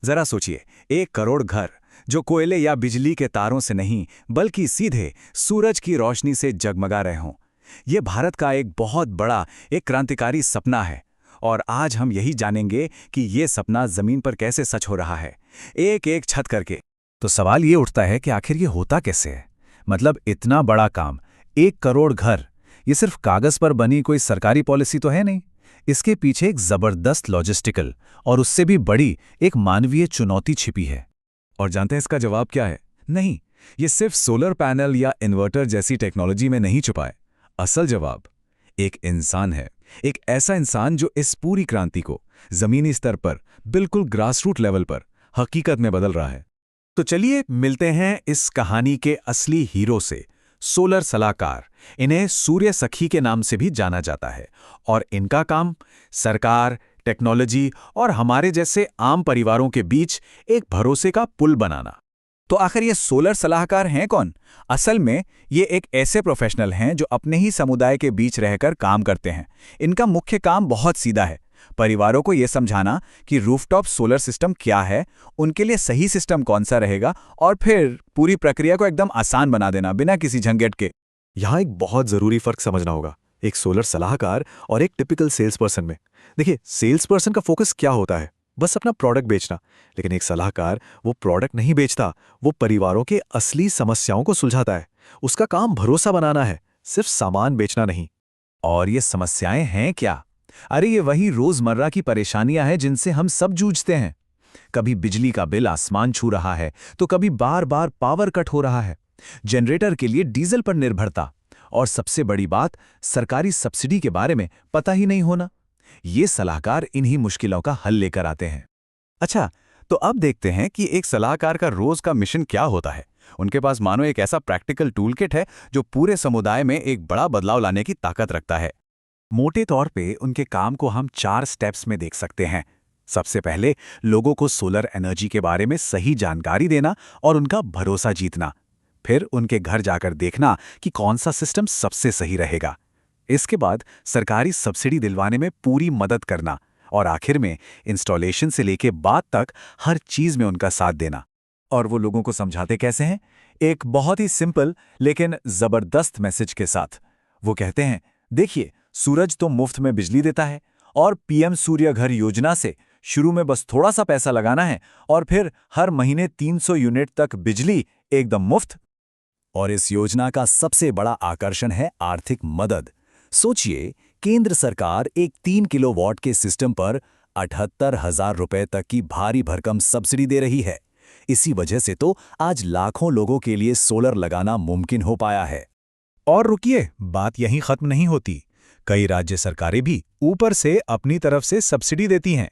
जरा सोचिए, 1 करोड़ घर जो कोयले या बिजली के तारों से नहीं बल्कि सीधे सूरज की रोशनी से जगमगा रहे हों। ये भारत का एक बहुत बड़ा, एक क्रांतिकारी सपना है। और आज हम यही जानेंगे कि ये सपना जमीन पर कैसे सच हो रहा है, एक एक छत करके। तो सवाल ये उठता है कि आखिर ये होता कैसे है। मतलब इतना बड़ा काम, 1 करोड़ घर, ये सिर्फ कागज पर बनी कोई सरकारी पॉलिसी तो है नहीं। इसके पीछे एक जबरदस्त लॉजिस्टिकल और उससे भी बड़ी एक मानवीय चुनौती छिपी है। और जानते हैं इसका जवाब क्या है? नहीं, ये सिर्फ सोलर पैनल या इन्वर्टर जैसी टेक्नोलॉजी में नहीं छुपा है। असल जवाब एक इंसान है, एक ऐसा इंसान जो इस पूरी क्रांति को जमीनी स्तर पर, बिल्कुल ग्रासरूट लेवल पर हकीकत में बदल रहा है। तो चलिए मिलते हैं इस कहानी के असली हीरो से, सोलर सलाहकार। इन्हें सूर्य सखी के नाम से भी जाना जाता है और इनका काम सरकार, टेक्नोलॉजी और हमारे जैसे आम परिवारों के बीच एक भरोसे का पुल बनाना। तो आखिर ये सोलर सलाहकार हैं कौन? असल में ये एक ऐसे प्रोफेशनल हैं जो अपने ही समुदाय के बीच रहकर काम करते हैं। इनका मुख्य काम बहुत सीधा है, परिवारों को ये समझाना कि रूफटॉप सोलर सिस्टम क्या है, उनके लिए सही सिस्टम कौन सा रहेगा, और फिर पूरी प्रक्रिया को एकदम आसान बना देना बिना किसी झंझट के। यहाँ एक बहुत जरूरी फर्क समझना होगा एक सोलर सलाहकार और एक टिपिकल सेल्स पर्सन में। देखिए, सेल्स पर्सन का फोकस क्या होता है? बस अपना प्रोडक्ट बेचना। लेकिन एक सलाहकार वो प्रोडक्ट नहीं बेचता, वो परिवारों के असली समस्याओं को सुलझाता है। उसका काम भरोसा बनाना है, सिर्फ सामान बेचना नहीं। और ये समस्याएं हैं क्या? अरे ये वही रोजमर्रा की परेशानियां हैं जिनसे हम सब जूझते हैं। कभी बिजली का बिल आसमान छू रहा है, तो कभी बार बार पावर कट हो रहा है, जनरेटर के लिए डीजल पर निर्भरता, और सबसे बड़ी बात, सरकारी सब्सिडी के बारे में पता ही नहीं होना। ये सलाहकार इन्हीं मुश्किलों का हल लेकर आते हैं। अच्छा, तो अब देखते हैं कि एक सलाहकार का रोज का मिशन क्या होता है। उनके पास मानो एक ऐसा प्रैक्टिकल टूलकिट है जो पूरे समुदाय में एक बड़ा बदलाव लाने की ताकत रखता है। मोटे तौर पे उनके काम को हम 4 स्टेप्स में देख सकते हैं। सबसे पहले लोगों को सोलर एनर्जी के बारे में सही जानकारी देना और उनका भरोसा जीतना। फिर उनके घर जाकर देखना कि कौन सा सिस्टम सबसे सही रहेगा। इसके बाद सरकारी सब्सिडी दिलवाने में पूरी मदद करना, और आखिर में इंस्टॉलेशन से लेके बाद तक हर चीज में उनका साथ देना। और वो लोगों को समझाते कैसे हैं? एक बहुत ही सिंपल लेकिन जबरदस्त मैसेज के साथ। वो कहते हैं, देखिए, सूरज तो मुफ्त में बिजली देता है, और पीएम सूर्य घर योजना से शुरू में बस थोड़ा सा पैसा लगाना है, और फिर हर महीने 300 यूनिट तक बिजली एकदम मुफ्त। और इस योजना का सबसे बड़ा आकर्षण है आर्थिक मदद। सोचिए, केंद्र सरकार एक 3 किलोवाट के सिस्टम पर 78,000 रुपए तक की भारी भरकम सब्सिडी दे रही है। इसी वजह से तो आज लाखों लोगों के लिए सोलर लगाना मुमकिन हो पाया है। और रुकिए, बात यहीं खत्म नहीं होती। कई राज्य सरकारें भी ऊपर से अपनी तरफ से सब्सिडी देती हैं।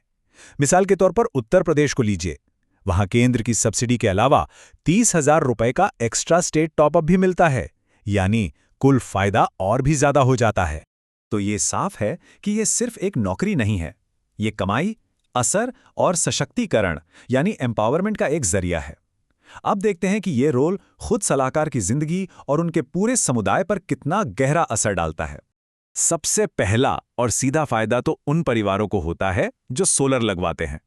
मिसाल के तौर पर उत्तर प्रदेश को लीजिए। वहां केंद्र की सब्सिडी के अलावा 30,000 रुपए का एक्स्ट्रा स्टेट टॉपअप भी मिलता है, यानी कुल फायदा और भी ज्यादा हो जाता है। तो ये साफ है कि ये सिर्फ एक नौकरी नहीं है, ये कमाई, असर और सशक्तिकरण यानी एम्पावरमेंट का एक जरिया है। अब देखते हैं कि ये रोल खुद सलाहकार की जिंदगी और उनके पूरे समुदाय पर कितना गहरा असर डालता है। सबसे पहला और सीधा फायदा तो उन परिवारों को होता है जो सोलर लगवाते हैं।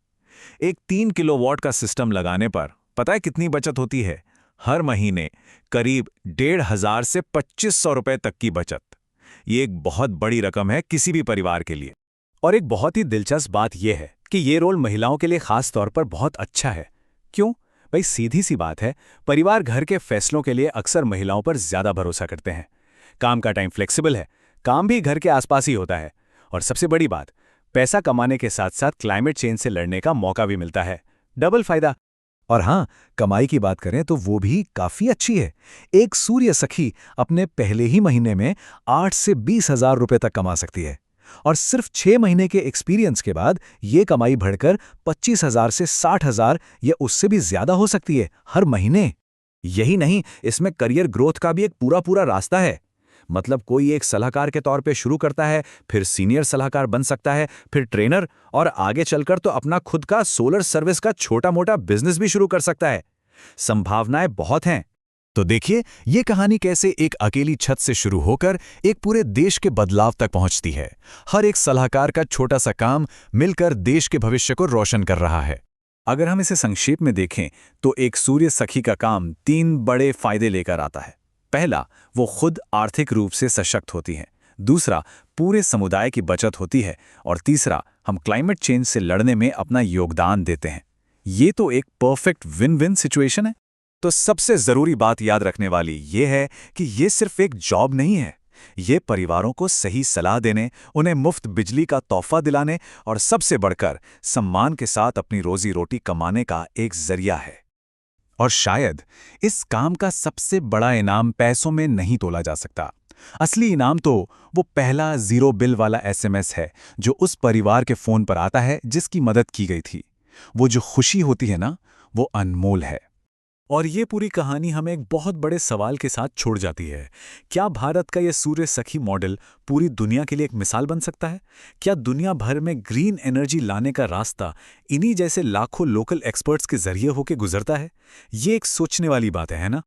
एक 3 किलोवाट का सिस्टम लगाने पर पता है कितनी बचत होती है? हर महीने करीब 1,500 से 2,500 रुपए तक की बचत। ये एक बहुत बड़ी रकम है किसी भी परिवार के लिए। और एक बहुत ही दिलचस्प बात यह है कि ये रोल महिलाओं के लिए खास तौर पर बहुत अच्छा है। क्यों? भाई सीधी सी बात है, परिवार घर के फैसलों के लिए अक्सर महिलाओं पर ज्यादा भरोसा करते हैं। काम का टाइम फ्लेक्सिबल है, काम भी घर के आसपास ही होता है, और सबसे बड़ी बात, पैसा कमाने के साथ साथ क्लाइमेट चेंज से लड़ने का मौका भी मिलता है। डबल फायदा। और हाँ, कमाई की बात करें तो वो भी काफी अच्छी है। एक सूर्य सखी अपने पहले ही महीने में 8 से 20,000 रुपए तक कमा सकती है, और सिर्फ 6 महीने के एक्सपीरियंस के बाद ये कमाई बढ़कर 25,000 से 60,000 या उससे भी ज्यादा हो सकती है हर महीने। यही नहीं, इसमें करियर ग्रोथ का भी एक पूरा रास्ता है। मतलब कोई एक सलाहकार के तौर पे शुरू करता है, फिर सीनियर सलाहकार बन सकता है, फिर ट्रेनर, और आगे चलकर तो अपना खुद का सोलर सर्विस का छोटा मोटा बिजनेस भी शुरू कर सकता है। संभावनाएं बहुत हैं। तो देखिए, ये कहानी कैसे एक अकेली छत से शुरू होकर एक पूरे देश के बदलाव तक पहुंचती है। हर एक सलाहकार का छोटा सा काम मिलकर देश के भविष्य को रोशन कर रहा है। अगर हम इसे संक्षेप में देखें तो एक सूर्य सखी का काम 3 बड़े फायदे लेकर आता है। पहला, वो खुद आर्थिक रूप से सशक्त होती हैं। दूसरा, पूरे समुदाय की बचत होती है। और तीसरा, हम क्लाइमेट चेंज से लड़ने में अपना योगदान देते हैं। ये तो एक परफेक्ट विन विन सिचुएशन है। तो सबसे जरूरी बात याद रखने वाली ये है कि ये सिर्फ एक जॉब नहीं है। ये परिवारों को सही सलाह देने, उन्हें मुफ्त बिजली का तोहफा दिलाने और सबसे बढ़कर सम्मान के साथ अपनी रोजी रोटी कमाने का एक जरिया है। और शायद इस काम का सबसे बड़ा इनाम पैसों में नहीं तोला जा सकता। असली इनाम तो वो पहला 0 बिल वाला SMS है जो उस परिवार के फोन पर आता है जिसकी मदद की गई थी। वो जो खुशी होती है ना, वो अनमोल है। और ये पूरी कहानी हमें एक बहुत बड़े सवाल के साथ छोड़ जाती है। क्या भारत का ये सूर्य सखी मॉडल पूरी दुनिया के लिए एक मिसाल बन सकता है? क्या दुनिया भर में ग्रीन एनर्जी लाने का रास्ता इन्हीं जैसे लाखों लोकल एक्सपर्ट्स के जरिए होकर गुजरता है? ये एक सोचने वाली बात है ना?